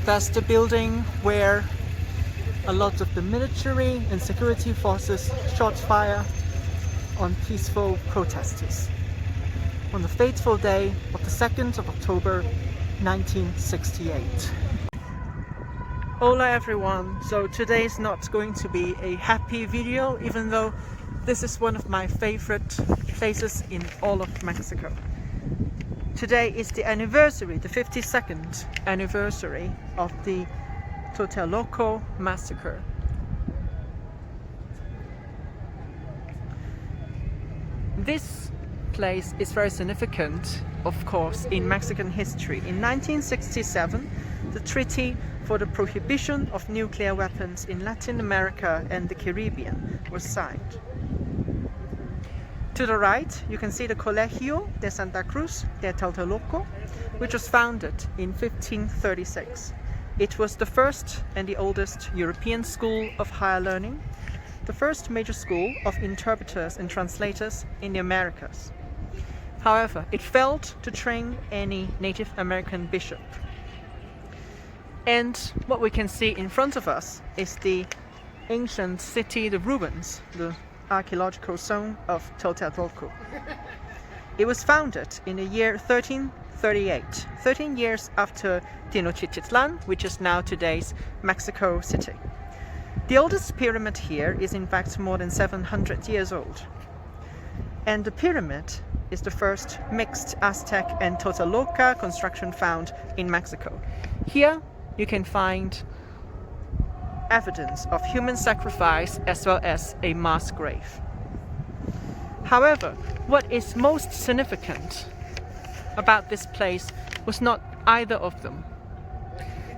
That's the building where a lot of the military and security forces shot fire on peaceful protesters on the fateful day of the 2nd of October 1968. Hola everyone, so today is not going to be a happy video, even though this is one of my favorite places in all of Mexico. Today is the anniversary, the 52nd anniversary of the Tlatelolco Massacre. This place is very significant, of course, in Mexican history. In 1967, the Treaty for the Prohibition of Nuclear Weapons in Latin America and the Caribbean was signed. To the right, you can see the Colegio de Santa Cruz de Tlatelolco, which was founded in 1536. It was the first and the oldest European school of higher learning, the first major school of interpreters and translators in the Americas. However, it failed to train any Native American bishop. And what we can see in front of us is the ancient city, the ruins, the archaeological zone of Tlatelolco. It was founded in the year 1338, 13 years after Tenochtitlan, which is now today's Mexico City. The oldest pyramid here is in fact more than 700 years old. And the pyramid is the first mixed Aztec and Tlatelolca construction found in Mexico. Here you can find evidence of human sacrifice as well as a mass grave. However, what is most significant about this place was not either of them.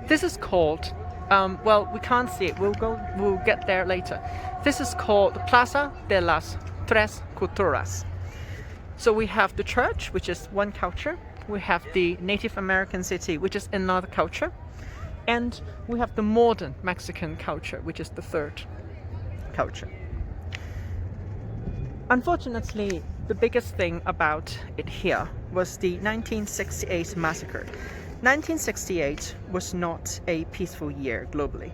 This is called, well, we can't see it, we'll get there later. This is called the Plaza de las Tres Couturas. So we have the church, which is one culture, we have the Native American city, which is another culture, and we have the modern Mexican culture, which is the third culture. Unfortunately, the biggest thing about it here was the 1968 massacre. 1968 was not a peaceful year globally.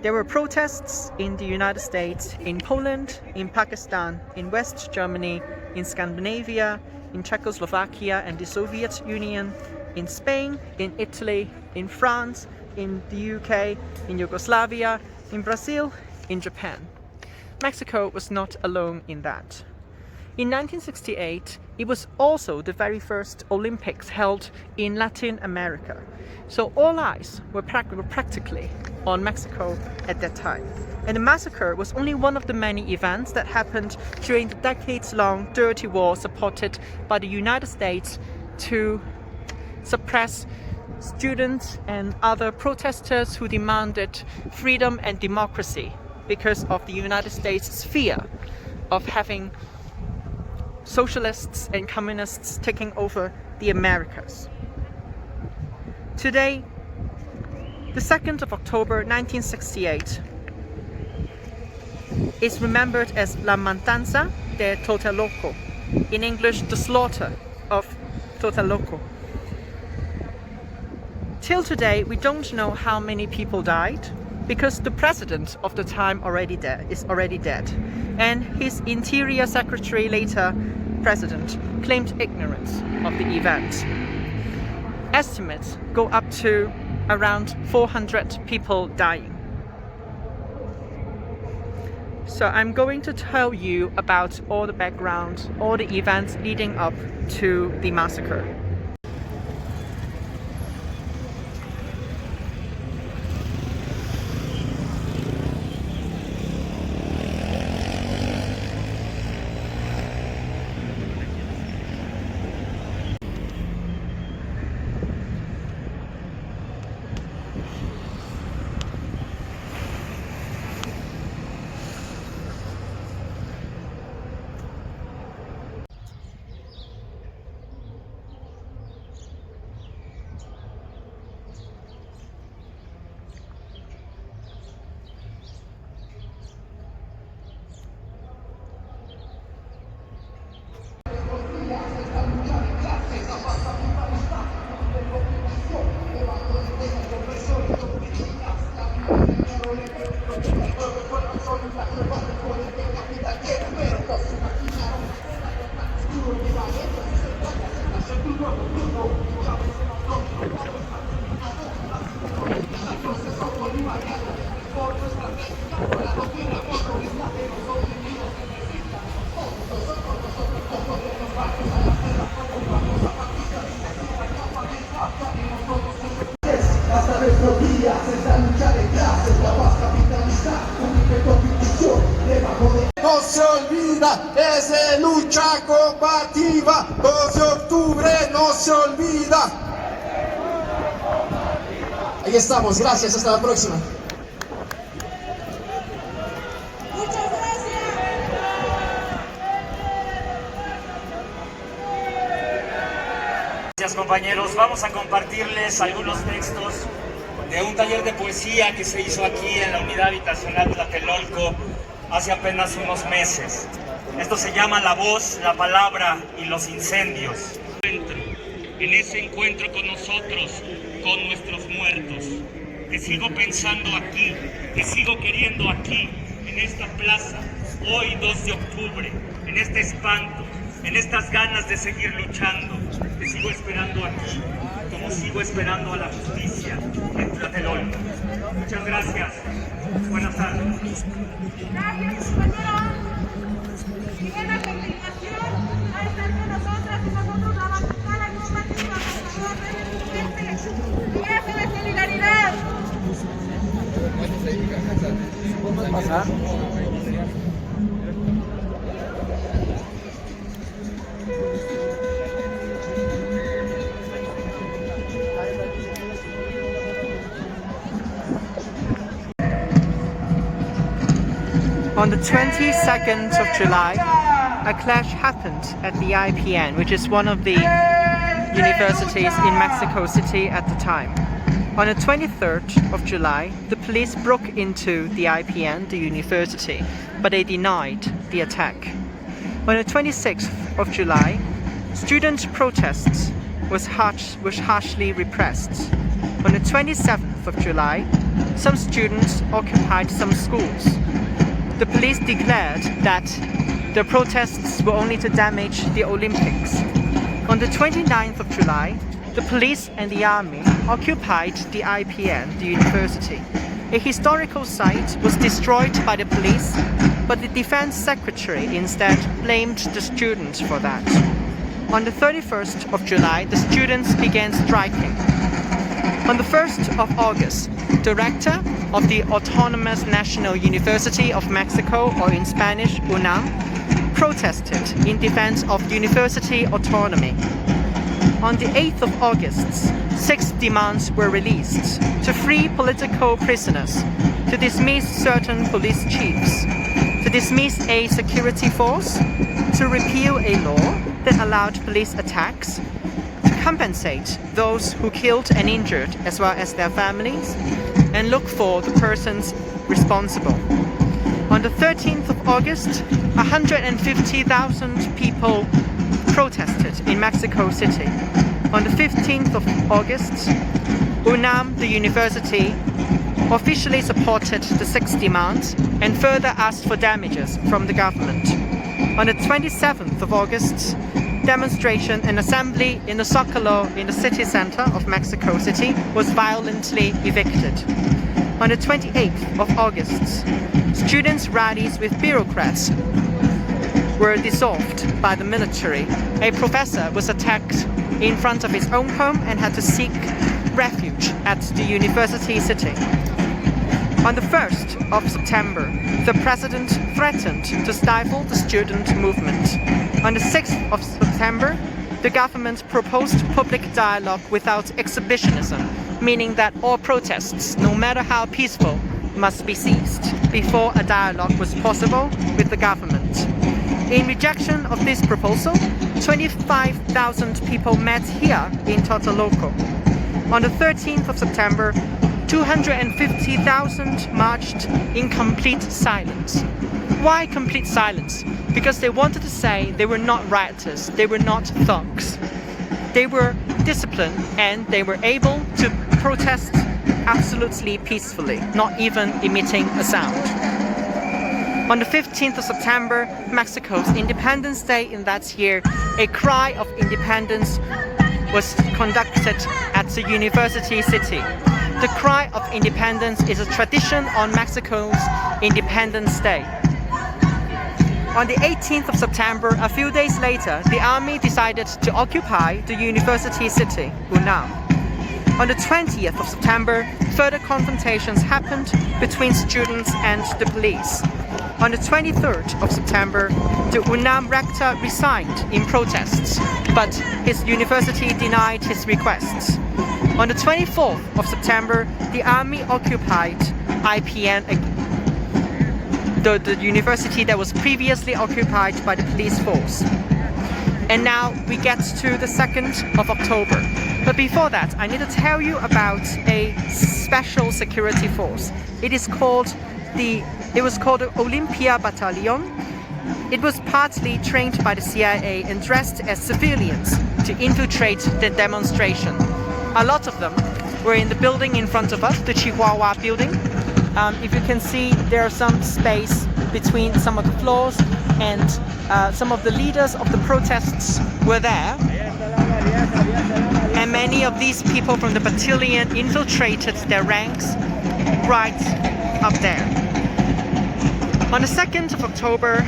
There were protests in the United States, in Poland, in Pakistan, in West Germany, in Scandinavia, in Czechoslovakia and the Soviet Union, in Spain, in Italy, in France, in the UK, in Yugoslavia, in Brazil, in Japan. Mexico was not alone in that. In 1968, it was also the very first Olympics held in Latin America. So all eyes were practically on Mexico at that time. And the massacre was only one of the many events that happened during the decades-long dirty war supported by the United States to suppress students and other protesters who demanded freedom and democracy because of the United States' fear of having socialists and communists taking over the Americas. Today, the 2nd of October 1968 is remembered as La Matanza de Tlatelolco, in English, the slaughter of Tlatelolco. Till today, we don't know how many people died because the president of the time is already dead, and his interior secretary, later president, claimed ignorance of the event. Estimates go up to around 400 people dying. So I'm going to tell you about all the background, all the events leading up to the massacre. No se olvida, es de lucha combativa, 2 de octubre no se olvida. Ahí estamos, gracias, hasta la próxima. Muchas gracias. Gracias compañeros, vamos a compartirles algunos textos de un taller de poesía que se hizo aquí en la unidad habitacional Tlatelolco hace apenas unos meses. Esto se llama La voz, la palabra y los incendios. En ese encuentro con nosotros, con nuestros muertos, te sigo pensando aquí, te sigo queriendo aquí, en esta plaza, hoy 2 de octubre, en este espanto, en estas ganas de seguir luchando. Te sigo esperando aquí, como sigo esperando a la justicia en Tlatelolco. Muchas gracias. Buenas tardes. Gracias, compañero. Y bien, a continuación, va a estar con nosotras y nosotros la bancada combativa. Por favor, denle su fuerte viaje de solidaridad. ¿Puedes pasar? On the 22nd of July, a clash happened at the IPN, which is one of the universities in Mexico City at the time. On the 23rd of July, the police broke into the IPN, the university, but they denied the attack. On the 26th of July, student protests was harshly repressed. On the 27th of July, some students occupied some schools. The police declared that the protests were only to damage the Olympics. On the 29th of July, the police and the army occupied the IPN, the university. A historical site was destroyed by the police, but the defense secretary instead blamed the students for that. On the 31st of July, the students began striking. On the 1st of August, the rector of the Autonomous National University of Mexico, or in Spanish, UNAM, protested in defense of university autonomy. On the 8th of August, 6 demands were released to free political prisoners, to dismiss certain police chiefs, to dismiss a security force, to repeal a law that allowed police attacks, to compensate those who killed and injured as well as their families, and look for the persons responsible. On the 13th of August, 150,000 people protested in Mexico City. On the 15th of August, UNAM, the university, officially supported the 6 demands and further asked for damages from the government. On the 27th of August, demonstration and assembly in the Zócalo in the city center of Mexico City was violently evicted. On the 28th of August, students' rallies with bureaucrats were dissolved by the military. A professor was attacked in front of his own home and had to seek refuge at the university city. On the 1st of September, the president threatened to stifle the student movement. On the 6th of September, the government proposed public dialogue without exhibitionism, meaning that all protests, no matter how peaceful, must be ceased before a dialogue was possible with the government. In rejection of this proposal, 25,000 people met here in Tlatelolco. On the 13th of September, 250,000 marched in complete silence. Why complete silence? Because they wanted to say they were not rioters, they were not thugs. They were disciplined and they were able to protest absolutely peacefully, not even emitting a sound. On the 15th of September, Mexico's Independence Day in that year, a cry of independence was conducted at the university city. The cry of independence is a tradition on Mexico's Independence Day. On the 18th of September, a few days later, the army decided to occupy the university city, UNAM. On the 20th of September, further confrontations happened between students and the police. On the 23rd of September, the UNAM rector resigned in protests, but his university denied his requests. On the 24th of September, the army occupied IPN, the university that was previously occupied by the police force. And now we get to the 2nd of October. But before that, I need to tell you about a special security force. It was called the Olympia Battalion. It was partly trained by the CIA and dressed as civilians to infiltrate the demonstration. A lot of them were in the building in front of us, the Chihuahua building. If you can see, there's some space between some of the floors, and some of the leaders of the protests were there. And many of these people from the battalion infiltrated their ranks right up there. On the 2nd of October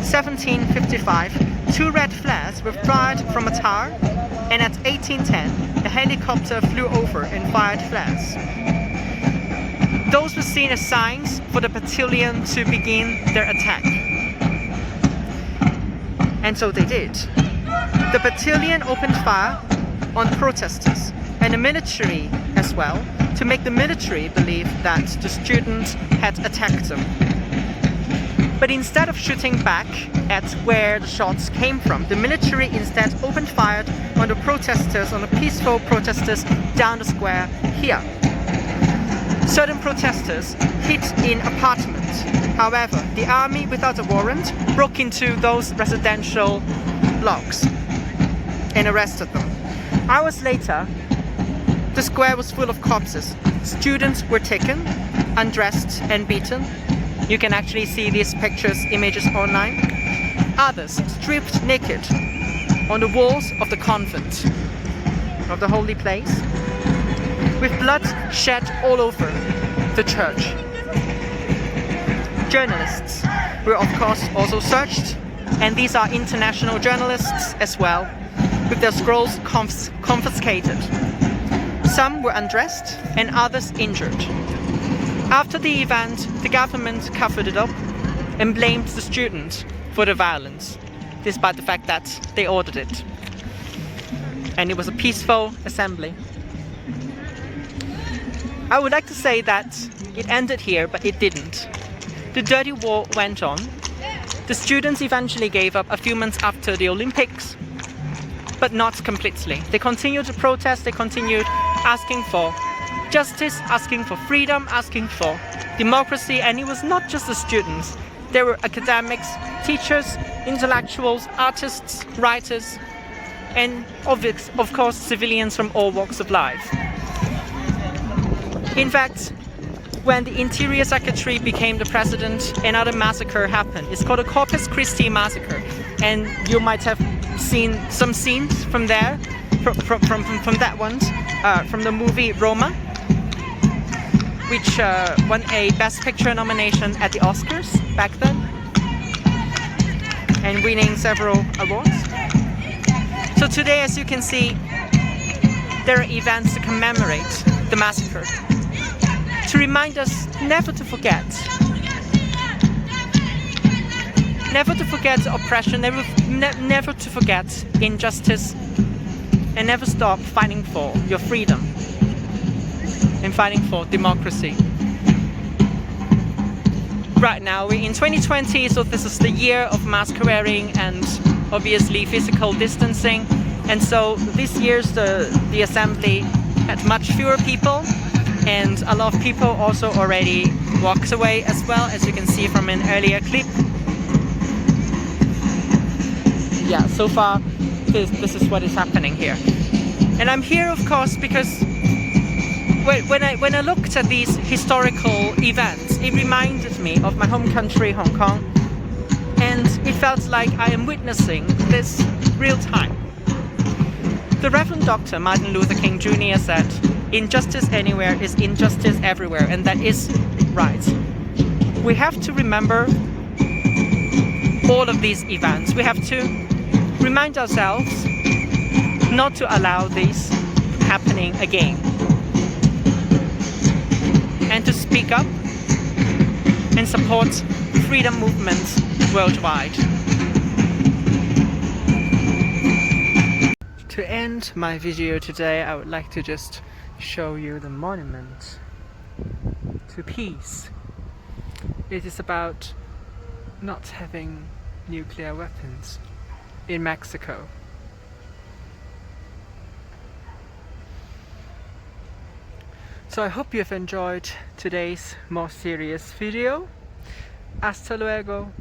1755, 2 red flares were fired from a tower, and at 1810, a helicopter flew over and fired flares. Those were seen as signs for the battalion to begin their attack. And so they did. The battalion opened fire on protesters and the military as well, to make the military believe that the students had attacked them. But instead of shooting back at where the shots came from, the military instead opened fire on the protesters, on the peaceful protesters down the square here. Certain protesters hid in apartments. However, the army, without a warrant, broke into those residential blocks and arrested them. Hours later, the square was full of corpses. Students were taken, undressed and beaten. You can actually see these pictures, images online. Others stripped naked on the walls of the convent, of the holy place, with blood shed all over the church. Journalists were of course also searched, and these are international journalists as well, with their scrolls confiscated. Some were undressed and others injured. After the event, the government covered it up and blamed the students for the violence, despite the fact that they ordered it. And it was a peaceful assembly. I would like to say that it ended here, but it didn't. The dirty war went on. The students eventually gave up a few months after the Olympics, but not completely. They continued to protest, they continued asking for justice, asking for freedom, asking for democracy, and it was not just the students. There were academics, teachers, intellectuals, artists, writers, and of course civilians from all walks of life. In fact, when the Interior Secretary became the president, another massacre happened. It's called the Corpus Christi Massacre, and you might have seen some scenes from there, from that one, from the movie Roma, which won a Best Picture nomination at the Oscars back then, and winning several awards. So today, as you can see, there are events to commemorate the massacre, to remind us never to forget. Never to forget oppression, never to forget injustice, and never stop fighting for your freedom and fighting for democracy. Right now, we're in 2020, so this is the year of mask wearing and obviously physical distancing. And so this year's the assembly had much fewer people, and a lot of people also already walked away as well, as you can see from an earlier clip. Yeah, so far this is what is happening here. And I'm here of course because when I looked at these historical events, it reminded me of my home country, Hong Kong, and it felt like I am witnessing this real time. The Reverend Dr. Martin Luther King Jr. said, injustice anywhere is injustice everywhere, and that is right. We have to remember all of these events. We have to remind ourselves not to allow this happening again, and to speak up and support freedom movements worldwide. To end my video today, I would like to just show you the monument to peace. It is about not having nuclear weapons in Mexico. So I hope you have enjoyed today's more serious video. Hasta luego.